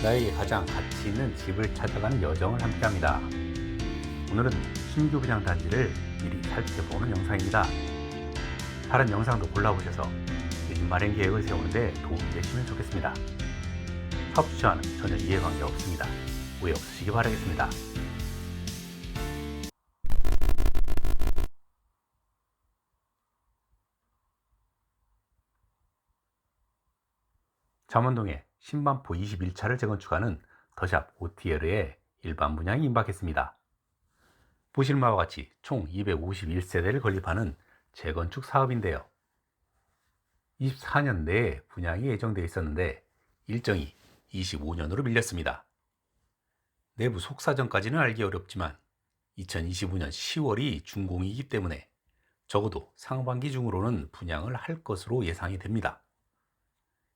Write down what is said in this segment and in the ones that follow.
나에게 가장 가치 있는 집을 찾아가는 여정을 함께합니다. 오늘은 신규 분양 단지를 미리 살펴보는 영상입니다. 다른 영상도 골라보셔서 내 집 마련 계획을 세우는데 도움이 되시면 좋겠습니다. 사업 추천은 전혀 이해관계 없습니다. 오해 없으시기 바라겠습니다. 잠원동에 신반포 21차를 재건축하는 더샵 OTL의 일반 분양이 임박했습니다. 보시는 바와 같이 총 251세대를 건립하는 재건축 사업인데요. 24년 내에 분양이 예정되어 있었는데 일정이 25년으로 밀렸습니다. 내부 속사정까지는 알기 어렵지만 2025년 10월이 준공이기 때문에 적어도 상반기 중으로는 분양을 할 것으로 예상이 됩니다.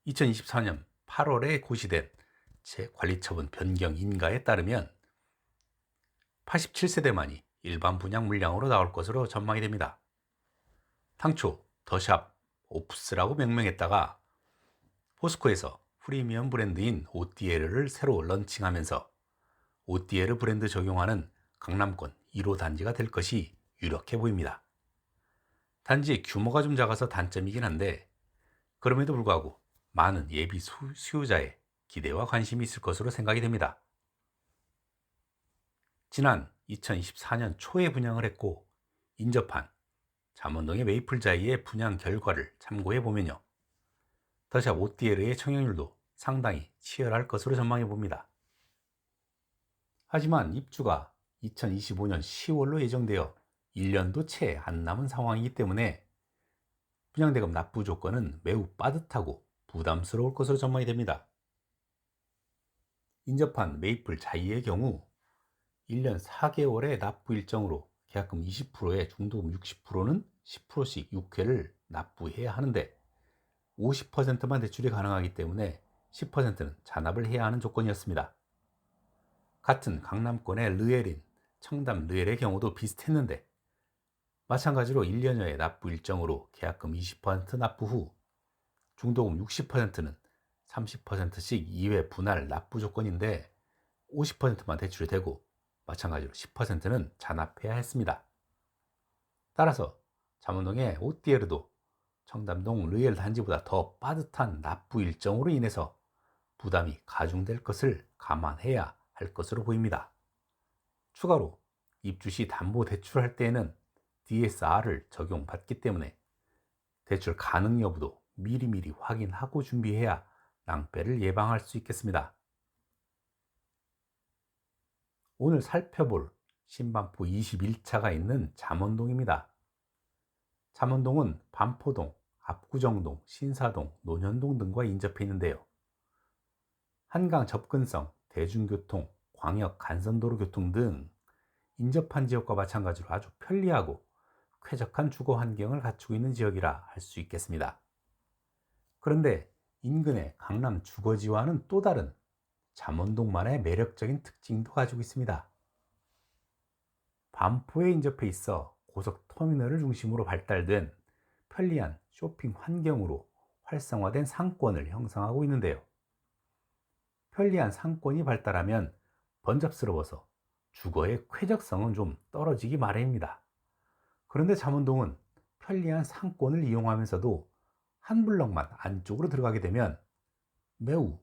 2024년 8월에 고시된 관리처분 변경 인가에 따르면 87세대만이 일반 분양 물량으로 나올 것으로 전망이 됩니다. 당초 더샵 오프스라고 명명했다가 포스코에서 프리미엄 브랜드인 OTL을 새로 런칭하면서 OTL 브랜드 적용하는 강남권 1호 단지가 될 것이 유력해 보입니다. 단지 규모가 좀 작아서 단점이긴 한데 그럼에도 불구하고 많은 예비 수요자의 기대와 관심이 있을 것으로 생각이 됩니다. 지난 2024년 초에 분양을 했고 인접한 잠원동의 메이플자이의 분양 결과를 참고해 보면요. 더샵 OTL의 청약률도 상당히 치열할 것으로 전망해 봅니다. 하지만 입주가 2025년 10월로 예정되어 1년도 채 안 남은 상황이기 때문에 분양대금 납부 조건은 매우 빠듯하고 부담스러울 것으로 전망이 됩니다. 인접한 메이플 자이의 경우 1년 4개월의 납부 일정으로 계약금 20%에 중도금 60%는 10%씩 6회를 납부해야 하는데 50%만 대출이 가능하기 때문에 10%는 잔압을 해야 하는 조건이었습니다. 같은 강남권의 르엘인 청담 르엘의 경우도 비슷했는데 마찬가지로 1년여의 납부 일정으로 계약금 20% 납부 후 중도금 60%는 30%씩 2회 분할 납부 조건인데 50%만 대출이 되고 마찬가지로 10%는 잔압해야 했습니다. 따라서 잠원동의 OTL도 청담동 르엘 단지보다 더 빠듯한 납부 일정으로 인해서 부담이 가중될 것을 감안해야 할 것으로 보입니다. 추가로 입주 시 담보 대출할 때에는 DSR을 적용받기 때문에 대출 가능 여부도 미리미리 확인하고 준비해야 낭패를 예방할 수 있겠습니다. 오늘 살펴볼 신반포 21차가 있는 잠원동입니다. 잠원동은 반포동, 압구정동, 신사동, 논현동 등과 인접해 있는데요. 한강 접근성, 대중교통, 광역 간선도로 교통 등 인접한 지역과 마찬가지로 아주 편리하고 쾌적한 주거 환경을 갖추고 있는 지역이라 할 수 있겠습니다. 그런데 인근의 강남 주거지와는 또 다른 잠원동만의 매력적인 특징도 가지고 있습니다. 반포에 인접해 있어 고속터미널을 중심으로 발달된 편리한 쇼핑 환경으로 활성화된 상권을 형성하고 있는데요. 편리한 상권이 발달하면 번잡스러워서 주거의 쾌적성은 좀 떨어지기 마련입니다. 그런데 잠원동은 편리한 상권을 이용하면서도 한 블럭만 안쪽으로 들어가게 되면 매우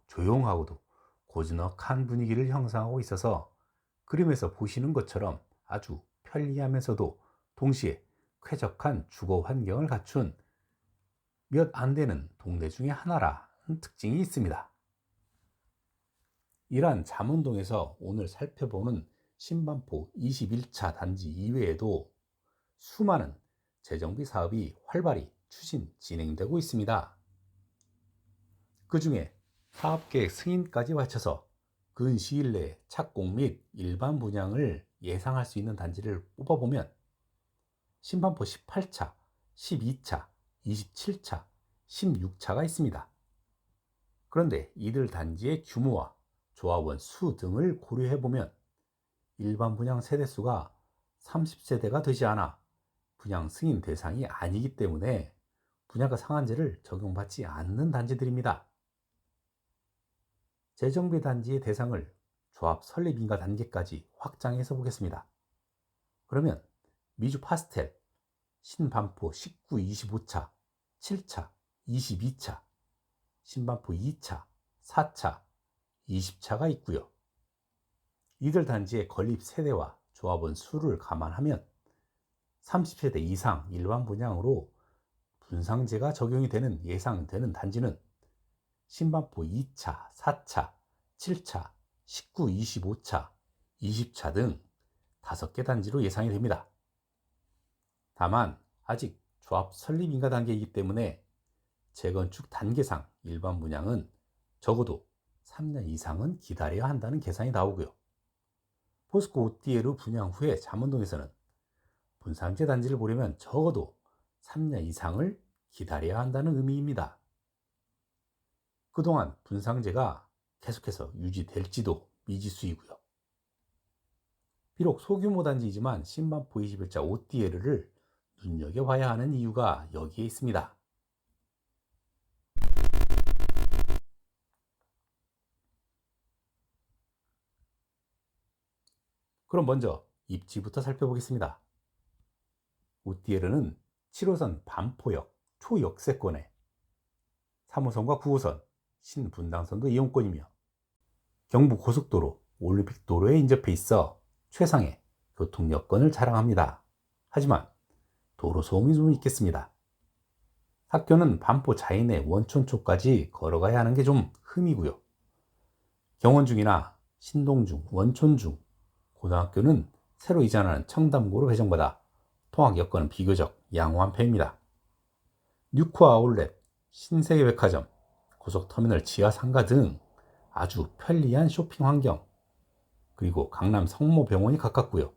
조용하고도 고즈넉한 분위기를 형성하고 있어서 그림에서 보시는 것처럼 아주 편리하면서도 동시에 쾌적한 주거 환경을 갖춘 몇 안 되는 동네 중에 하나라는 특징이 있습니다. 이러한 잠원동에서 오늘 살펴보는 신반포 21차 단지 이외에도 수많은 재정비 사업이 활발히 진행되고 있습니다. 그 중에 사업계획 승인까지 마쳐서 근 시일 내에 착공 및 일반 분양을 예상할 수 있는 단지를 뽑아보면 신반포 18차, 12차, 27차, 16차가 있습니다. 그런데 이들 단지의 규모와 조합원 수 등을 고려해보면 일반 분양 세대수가 30세대가 되지 않아 분양 승인 대상이 아니기 때문에 분양가 상한제를 적용받지 않는 단지들입니다. 재정비 단지의 대상을 조합 설립 인가 단계까지 확장해서 보겠습니다. 그러면 미주 파스텔, 신반포 19, 25차, 7차, 22차, 신반포 2차, 4차, 20차가 있고요. 이들 단지의 건립 세대와 조합원 수를 감안하면 30세대 이상 일반 분양으로 분상제가 적용이 되는 예상되는 단지는 신반포 2차, 4차, 7차, 19, 25차, 20차 등 5개 단지로 예상이 됩니다. 다만 아직 조합 설립 인가 단계이기 때문에 재건축 단계상 일반 분양은 적어도 3년 이상은 기다려야 한다는 계산이 나오고요. 포스코 OTL 분양 후에 잠원동에서는 분상제 단지를 보려면 적어도 3년 이상을 기다려야 한다는 의미입니다. 그동안 분상제가 계속해서 유지될지도 미지수이고요. 비록 소규모 단지이지만 신반포 21자 OTL을 눈여겨봐야 하는 이유가 여기에 있습니다. 그럼 먼저 입지부터 살펴보겠습니다. OTL은 7호선 반포역 초역세권에 3호선과 9호선 신분당선도 이용권이며 경부고속도로 올림픽도로에 인접해 있어 최상의 교통 여건을 자랑합니다. 하지만 도로 소음이 좀 있겠습니다. 학교는 반포 자인의 원촌초까지 걸어가야 하는 게 좀 흠이고요. 경원중이나 신동중, 원촌중 고등학교는 새로 이전하는 청담고로 배정받아 통학 여건은 비교적 양호한 편입니다. 뉴코 아울렛, 신세계백화점, 고속터미널 지하상가 등 아주 편리한 쇼핑 환경, 그리고 강남 성모병원이 가깝고요.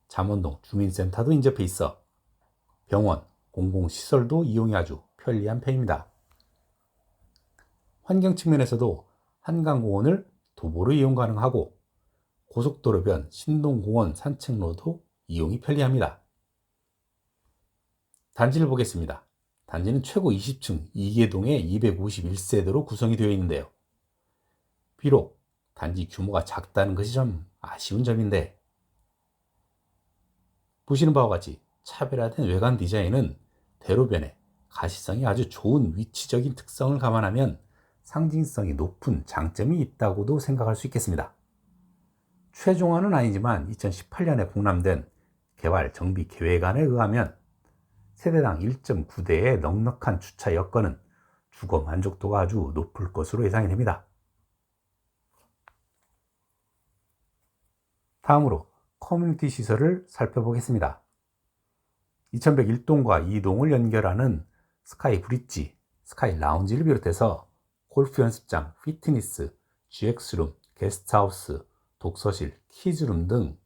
잠원동 주민센터도 인접해 있어 병원, 공공시설도 이용이 아주 편리한 편입니다. 환경 측면에서도 한강공원을 도보로 이용 가능하고 고속도로변 신동공원 산책로도 이용이 편리합니다. 단지를 보겠습니다. 단지는 최고 20층 이계동의 251세대로 구성이 되어 있는데요. 비록 단지 규모가 작다는 것이 좀 아쉬운 점인데, 보시는 바와 같이 차별화된 외관 디자인은 대로변에 가시성이 아주 좋은 위치적인 특성을 감안하면 상징성이 높은 장점이 있다고도 생각할 수 있겠습니다. 최종화는 아니지만 2018년에 공람된 개발 정비 계획안에 의하면 세대당 1.9대의 넉넉한 주차 여건은 주거 만족도가 아주 높을 것으로 예상이 됩니다. 다음으로 커뮤니티 시설을 살펴보겠습니다. 2101동과 2동을 연결하는 스카이 브릿지, 스카이 라운지를 비롯해서 골프 연습장, 피트니스, GX룸, 게스트하우스, 독서실, 키즈룸 등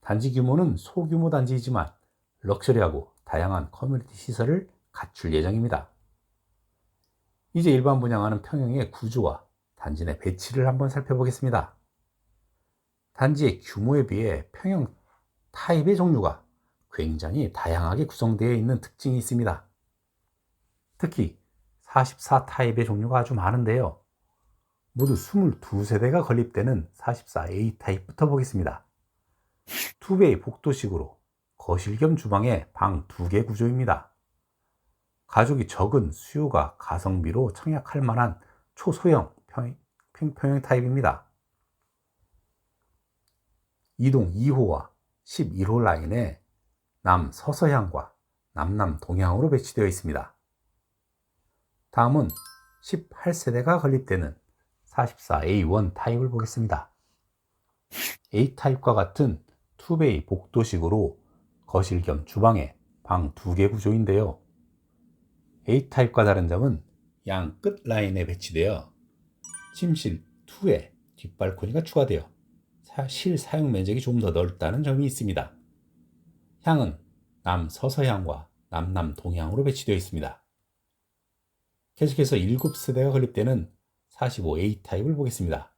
단지 규모는 소규모 단지이지만 럭셔리하고 다양한 커뮤니티 시설을 갖출 예정입니다. 이제 일반 분양하는 평형의 구조와 단지 내 배치를 한번 살펴보겠습니다. 단지의 규모에 비해 평형 타입의 종류가 굉장히 다양하게 구성되어 있는 특징이 있습니다. 특히 44 타입의 종류가 아주 많은데요. 모두 22세대가 건립되는 44A 타입부터 보겠습니다. 2베이 복도식으로 거실 겸 주방에 방 2개 구조입니다. 가족이 적은 수요가 가성비로 청약할 만한 초소형 평형 타입입니다. 2동 2호와 11호 라인에 남서서향과 남남동향으로 배치되어 있습니다. 다음은 18세대가 건립되는 44A1 타입을 보겠습니다. A 타입과 같은 2베이 복도식으로 거실 겸 주방에 방 2개 구조인데요. A 타입과 다른 점은 양 끝 라인에 배치되어 침실 2에 뒷발코니가 추가되어 실사용 면적이 좀 더 넓다는 점이 있습니다. 향은 남서서향과 남남동향으로 배치되어 있습니다. 계속해서 7세대가 건립되는 45A 타입을 보겠습니다.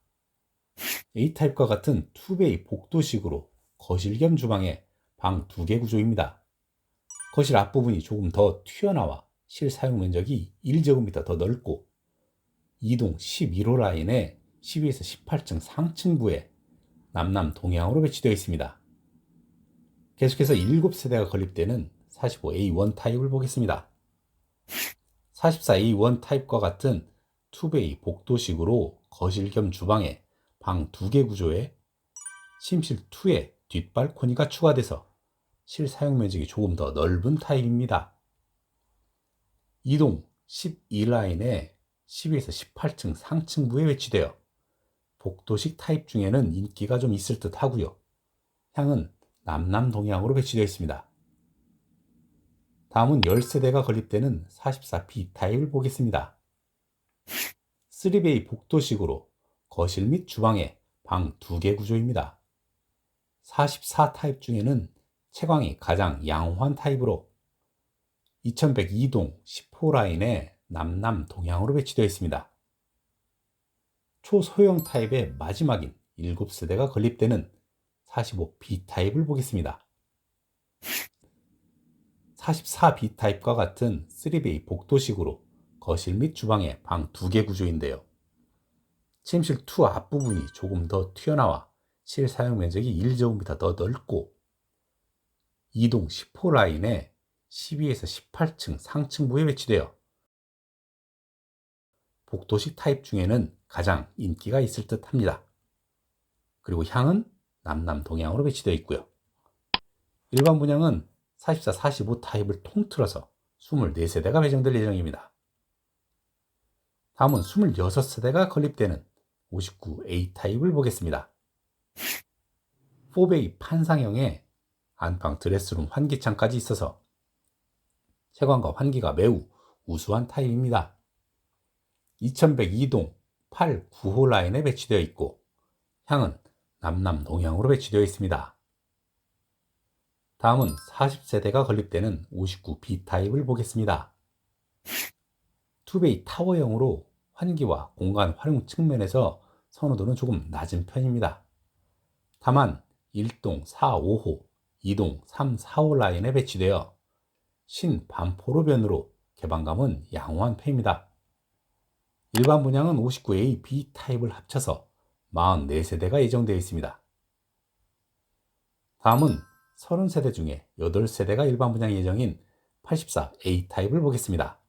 A 타입과 같은 2베이 복도식으로 거실 겸 주방에 방 2개 구조입니다. 거실 앞부분이 조금 더 튀어나와 실사용 면적이 1제곱미터 더 넓고 2동 11호 라인에 12에서 18층 상층부에 남남 동향으로 배치되어 있습니다. 계속해서 7세대가 건립되는 45A1 타입을 보겠습니다. 44A1 타입과 같은 2베이 복도식으로 거실 겸 주방에 방 2개 구조에 침실 2에 뒷발코니가 추가돼서 실사용 면적이 조금 더 넓은 타입입니다. 2동 12라인에 12에서 18층 상층부에 배치되어 복도식 타입 중에는 인기가 좀 있을 듯 하고요. 향은 남남 동향으로 배치되어 있습니다. 다음은 10세대가 건립되는 44B 타입을 보겠습니다. 3베이 복도식으로 거실 및 주방에 방 2개 구조입니다. 44 타입 중에는 채광이 가장 양호한 타입으로 2102동 10호라인에 남남 동향으로 배치되어 있습니다. 초소형 타입의 마지막인 7세대가 건립되는 45B 타입을 보겠습니다. 44B 타입과 같은 3베이 복도식으로 거실 및 주방에 방 2개 구조인데요. 침실 2 앞부분이 조금 더 튀어나와 실사용 면적이 1제곱미터 더 넓고 2동 10호 라인에 12에서 18층 상층부에 배치되어 복도식 타입 중에는 가장 인기가 있을 듯 합니다. 그리고 향은 남남 동향으로 배치되어 있고요. 일반 분양은 44, 45 타입을 통틀어서 24세대가 배정될 예정입니다. 다음은 26세대가 건립되는 59A 타입을 보겠습니다. 4베이 판상형에 안방 드레스룸 환기창까지 있어서 채광과 환기가 매우 우수한 타입입니다. 2102동 8, 9호 라인에 배치되어 있고 향은 남남 동향으로 배치되어 있습니다. 다음은 40세대가 건립되는 59B 타입을 보겠습니다. 2베이 타워형으로 환기와 공간 활용 측면에서 선호도는 조금 낮은 편입니다. 다만 1동 4, 5호, 2동 3, 4호 라인에 배치되어 신반포로변으로 개방감은 양호한 편입니다. 일반 분양은 59A, B 타입을 합쳐서 44세대가 예정되어 있습니다. 다음은 30세대 중에 8세대가 일반 분양 예정인 84A 타입을 보겠습니다.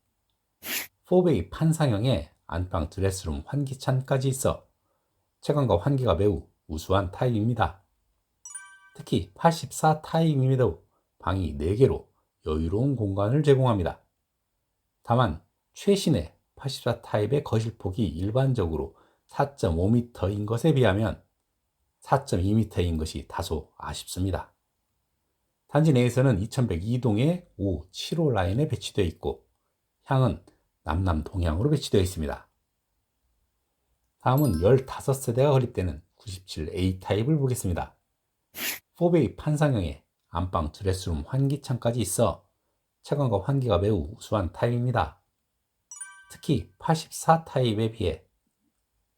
4베이 판상형에 안방 드레스룸 환기창까지 있어 채광과 환기가 매우 우수한 타입입니다. 특히 84 타입임에도 방이 4개로 여유로운 공간을 제공합니다. 다만 최신의 84 타입의 거실폭이 일반적으로 4.5m인 것에 비하면 4.2m인 것이 다소 아쉽습니다. 단지 내에서는 2102동의 5, 7호 라인에 배치되어 있고 향은 남남 동향으로 배치되어 있습니다. 다음은 15세대가 건립되는 97A 타입을 보겠습니다. 4베이 판상형에 안방 드레스룸 환기창까지 있어 채광과 환기가 매우 우수한 타입입니다. 특히 84 타입에 비해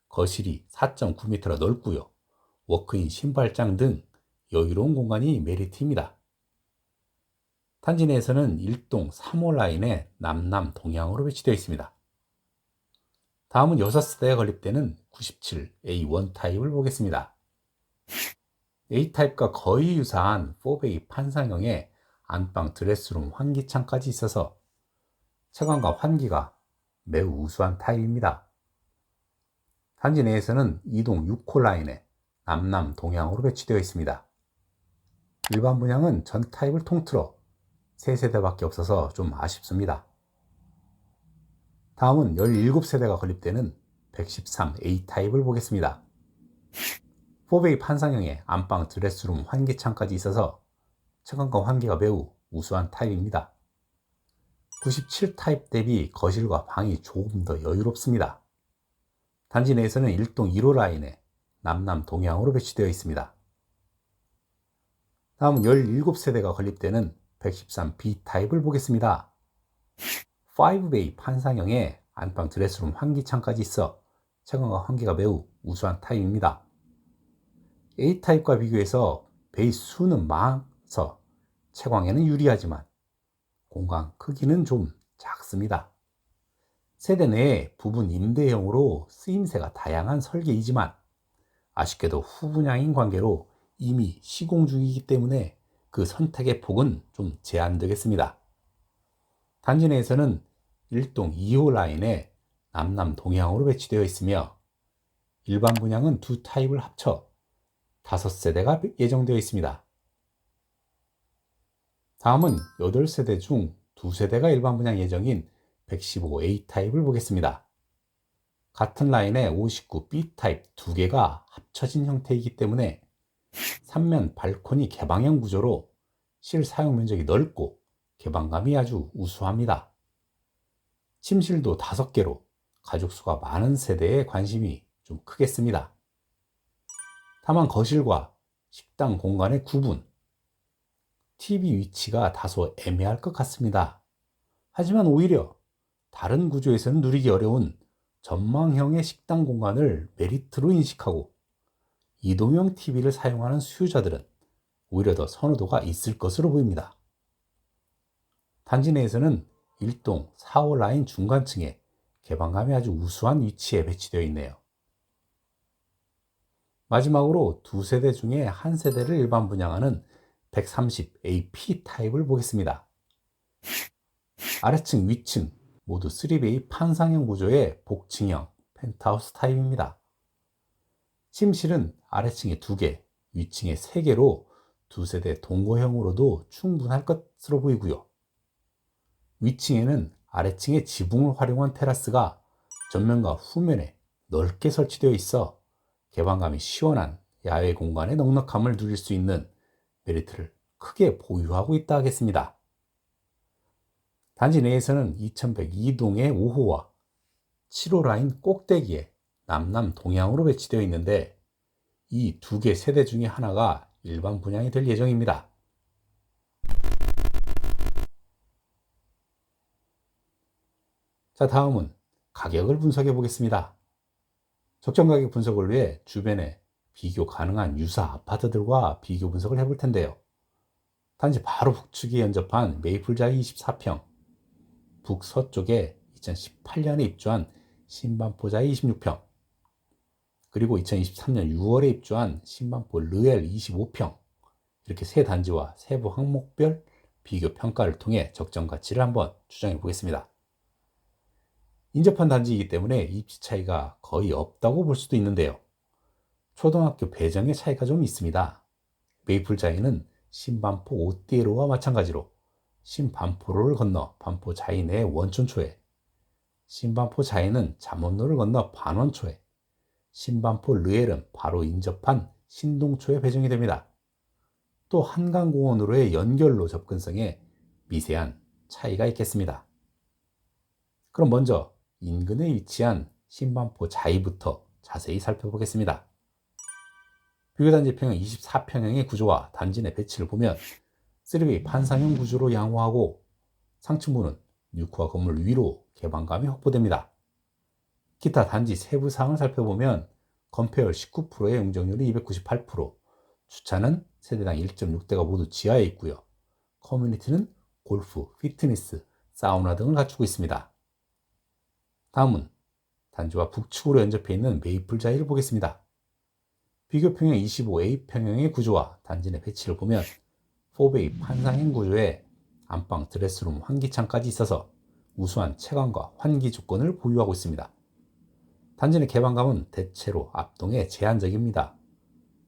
거실이 4.9m라 넓고요. 워크인 신발장 등 여유로운 공간이 메리트입니다. 단지 내에서는 1동 3호 라인에 남남 동향으로 배치되어 있습니다. 다음은 6세대가 건립되는 97A1 타입을 보겠습니다. A 타입과 거의 유사한 4베이 판상형에 안방 드레스룸 환기창까지 있어서 채광과 환기가 매우 우수한 타입입니다. 단지 내에서는 2동 6호 라인에 남남 동향으로 배치되어 있습니다. 일반 분양은 전 타입을 통틀어 3세대밖에 없어서 좀 아쉽습니다. 다음은 17세대가 건립되는 113A 타입을 보겠습니다. 4베이 판상형에 안방 드레스룸 환기창까지 있어서 채광과 환기가 매우 우수한 타입입니다. 97 타입 대비 거실과 방이 조금 더 여유롭습니다. 단지 내에서는 1동 1호 라인에 남남 동향으로 배치되어 있습니다. 다음은 17세대가 건립되는 113B 타입을 보겠습니다. 5베이 판상형에 안방 드레스룸 환기창까지 있어 채광과 환기가 매우 우수한 타입입니다. A 타입과 비교해서 베이 수는 많아서 채광에는 유리하지만 공간 크기는 좀 작습니다. 세대 내에 부분 임대형으로 쓰임새가 다양한 설계이지만 아쉽게도 후분양인 관계로 이미 시공 중이기 때문에 그 선택의 폭은 좀 제한되겠습니다. 단지 내에서는 1동 2호 라인에 남남 동향으로 배치되어 있으며 일반 분양은 두 타입을 합쳐 5세대가 예정되어 있습니다. 다음은 8세대 중 2세대가 일반 분양 예정인 115A 타입을 보겠습니다. 같은 라인에 59B 타입 2개가 합쳐진 형태이기 때문에 3면 발코니 개방형 구조로 실사용 면적이 넓고 개방감이 아주 우수합니다. 침실도 5개로 가족수가 많은 세대에 관심이 좀 크겠습니다. 다만 거실과 식당 공간의 구분, TV 위치가 다소 애매할 것 같습니다. 하지만 오히려 다른 구조에서는 누리기 어려운 전망형의 식당 공간을 메리트로 인식하고 이동형 TV를 사용하는 수요자들은 오히려 더 선호도가 있을 것으로 보입니다. 단지 내에서는 1동 4호 라인 중간층에 개방감이 아주 우수한 위치에 배치되어 있네요. 마지막으로 2세대 중에 한 세대를 일반 분양하는 130AP 타입을 보겠습니다. 아래층, 위층 모두 3베이 판상형 구조의 복층형 펜트하우스 타입입니다. 침실은 아래층에 2개, 위층에 3개로 2세대 동거형으로도 충분할 것으로 보이고요. 위층에는 아래층의 지붕을 활용한 테라스가 전면과 후면에 넓게 설치되어 있어 개방감이 시원한 야외 공간의 넉넉함을 누릴 수 있는 메리트를 크게 보유하고 있다 하겠습니다. 단지 내에서는 2102동의 5호와 7호 라인 꼭대기에 남남 동향으로 배치되어 있는데 이 2개 세대 중에 하나가 일반 분양이 될 예정입니다. 자, 다음은 가격을 분석해 보겠습니다. 적정 가격 분석을 위해 주변에 비교 가능한 유사 아파트들과 비교 분석을 해볼 텐데요. 단지 바로 북측에 연접한 메이플자이 24평, 북서쪽에 2018년에 입주한 신반포자이 26평, 그리고 2023년 6월에 입주한 신반포 르엘 25평, 이렇게 세 단지와 세부 항목별 비교 평가를 통해 적정 가치를 한번 추정해 보겠습니다. 인접한 단지이기 때문에 입지 차이가 거의 없다고 볼 수도 있는데요. 초등학교 배정의 차이가 좀 있습니다. 메이플자이는 신반포 오띠에로와 마찬가지로 신반포로를 건너 반포 자이 내 원촌초에, 신반포 자이는 잠원로를 건너 반원초에, 신반포 르엘은 바로 인접한 신동초에 배정이 됩니다. 또 한강공원으로의 연결로 접근성에 미세한 차이가 있겠습니다. 그럼 먼저 인근에 위치한 신반포 자이부터 자세히 살펴보겠습니다. 비교단지평형 24평형의 구조와 단지 내 배치를 보면 3베이 판상형 구조로 양호하고 상층부는 6호와 건물 위로 개방감이 확보됩니다. 기타 단지 세부 사항을 살펴보면 건폐율 19%의 용적률이 298%, 주차는 세대당 1.6대가 모두 지하에 있고요. 커뮤니티는 골프, 피트니스, 사우나 등을 갖추고 있습니다. 다음은 단지와 북측으로 연접해 있는 메이플자이를 보겠습니다. 비교평형 25A 평형의 구조와 단지 내 배치를 보면 4베이 판상형 구조에 안방, 드레스룸, 환기창까지 있어서 우수한 채광과 환기 조건을 보유하고 있습니다. 단지 내 개방감은 대체로 앞동에 제한적입니다.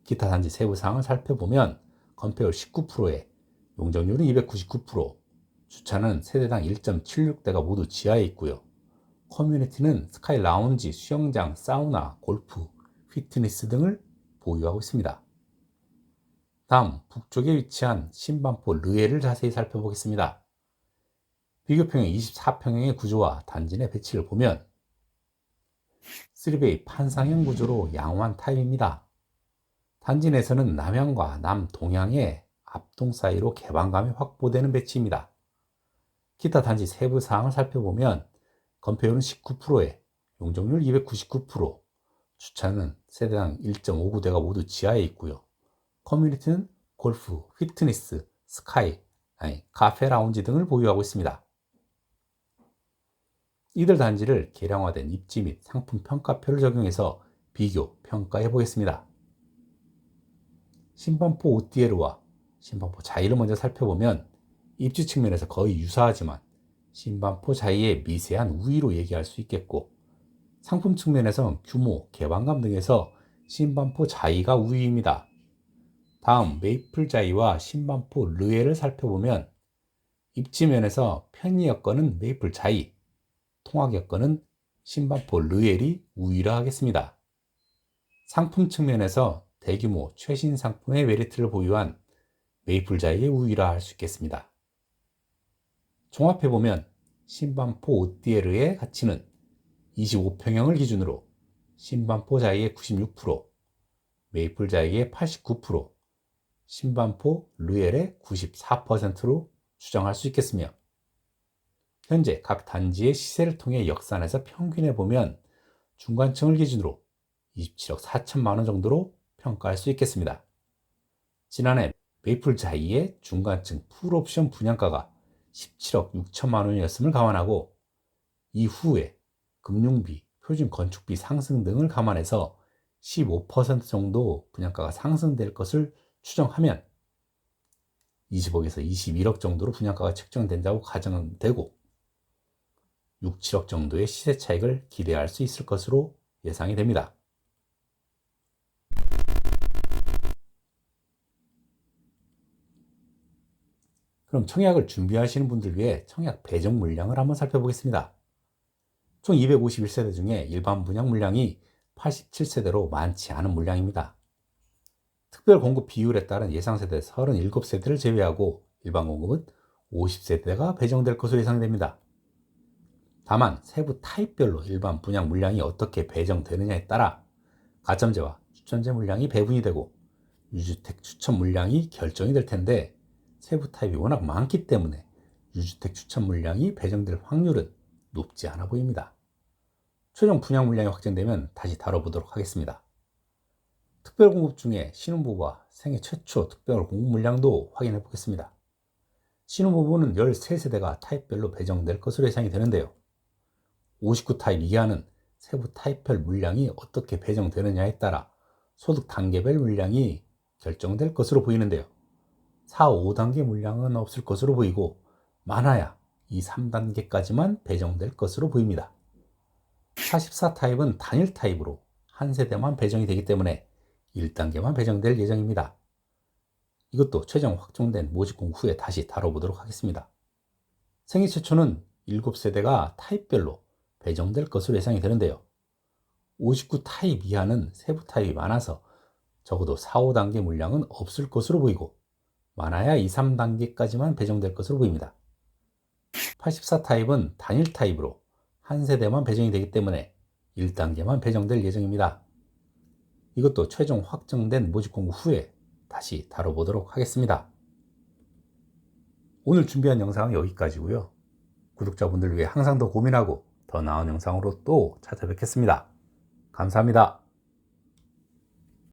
기타 단지 세부 사항을 살펴보면 건폐율 19%에 용적률은 299%, 주차는 세대당 1.76대가 모두 지하에 있고요. 커뮤니티는 스카이 라운지, 수영장, 사우나, 골프, 피트니스 등을 보유하고 있습니다. 다음 북쪽에 위치한 신반포 르엘을 자세히 살펴보겠습니다. 비교평형 24평형의 구조와 단지 내 배치를 보면 3베이 판상형 구조로 양호한 타입입니다. 단지 내에서는 남향과 남동향의 앞동 사이로 개방감이 확보되는 배치입니다. 기타 단지 세부 사항을 살펴보면 건폐율은 19%에 용적률 299%, 주차는 세대당 1.59대가 모두 지하에 있고요. 커뮤니티는 골프, 피트니스, 스카이, 카페 라운지 등을 보유하고 있습니다. 이들 단지를 계량화된 입지 및 상품 평가표를 적용해서 비교, 평가해 보겠습니다. 신반포 ODL과 신반포 자이를 먼저 살펴보면 입지 측면에서 거의 유사하지만 신반포 자이의 미세한 우위로 얘기할 수 있겠고, 상품 측면에서 규모, 개방감 등에서 신반포 자이가 우위입니다. 다음 메이플 자이와 신반포 르에를 살펴보면 입지면에서 편의 여건은 메이플 자이, 통학 여건은 신반포 르엘이 우위라 하겠습니다. 상품 측면에서 대규모 최신 상품의 메리트를 보유한 메이플 자이의 우위라 할 수 있겠습니다. 종합해보면 신반포 ODL의 가치는 25평형을 기준으로 신반포 자이의 96%, 메이플 자이의 89%, 신반포 르엘의 94%로 추정할 수 있겠으며, 현재 각 단지의 시세를 통해 역산해서 평균해보면 중간층을 기준으로 27억 4천만 원 정도로 평가할 수 있겠습니다. 지난해 메이플 자이의 중간층 풀옵션 분양가가 17억 6천만 원이었음을 감안하고, 이후에 금융비, 표준 건축비 상승 등을 감안해서 15% 정도 분양가가 상승될 것을 추정하면 20억에서 21억 정도로 분양가가 책정된다고 가정되고 6, 7억 정도의 시세 차익을 기대할 수 있을 것으로 예상이 됩니다. 그럼 청약을 준비하시는 분들 위해 청약 배정 물량을 한번 살펴보겠습니다. 총 251세대 중에 일반 분양 물량이 87세대로 많지 않은 물량입니다. 특별 공급 비율에 따른 예상 세대 37세대를 제외하고 일반 공급은 50세대가 배정될 것으로 예상됩니다. 다만 세부 타입별로 일반 분양 물량이 어떻게 배정되느냐에 따라 가점제와 추천제 물량이 배분이 되고 유주택 추천 물량이 결정이 될 텐데, 세부 타입이 워낙 많기 때문에 유주택 추천 물량이 배정될 확률은 높지 않아 보입니다. 최종 분양 물량이 확정되면 다시 다뤄보도록 하겠습니다. 특별 공급 중에 신혼부부와 생애 최초 특별 공급 물량도 확인해 보겠습니다. 신혼부부는 13세대가 타입별로 배정될 것으로 예상이 되는데요. 59 타입 이하는 세부 타입별 물량이 어떻게 배정되느냐에 따라 소득 단계별 물량이 결정될 것으로 보이는데요. 4, 5단계 물량은 없을 것으로 보이고 많아야 2, 3단계까지만 배정될 것으로 보입니다. 44 타입은 단일 타입으로 한 세대만 배정이 되기 때문에 1단계만 배정될 예정입니다. 이것도 최종 확정된 모집 공고 후에 다시 다뤄보도록 하겠습니다. 생애 최초는 7세대가 타입별로 배정될 것으로 예상이 되는데요. 59 타입 이하는 세부 타입이 많아서 적어도 4, 5단계 물량은 없을 것으로 보이고 많아야 2, 3단계까지만 배정될 것으로 보입니다. 84 타입은 단일 타입으로 한 세대만 배정이 되기 때문에 1단계만 배정될 예정입니다. 이것도 최종 확정된 모집 공고 후에 다시 다뤄보도록 하겠습니다. 오늘 준비한 영상은 여기까지고요. 구독자분들 위해 항상 더 고민하고 더 나은 영상으로 또 찾아뵙겠습니다. 감사합니다.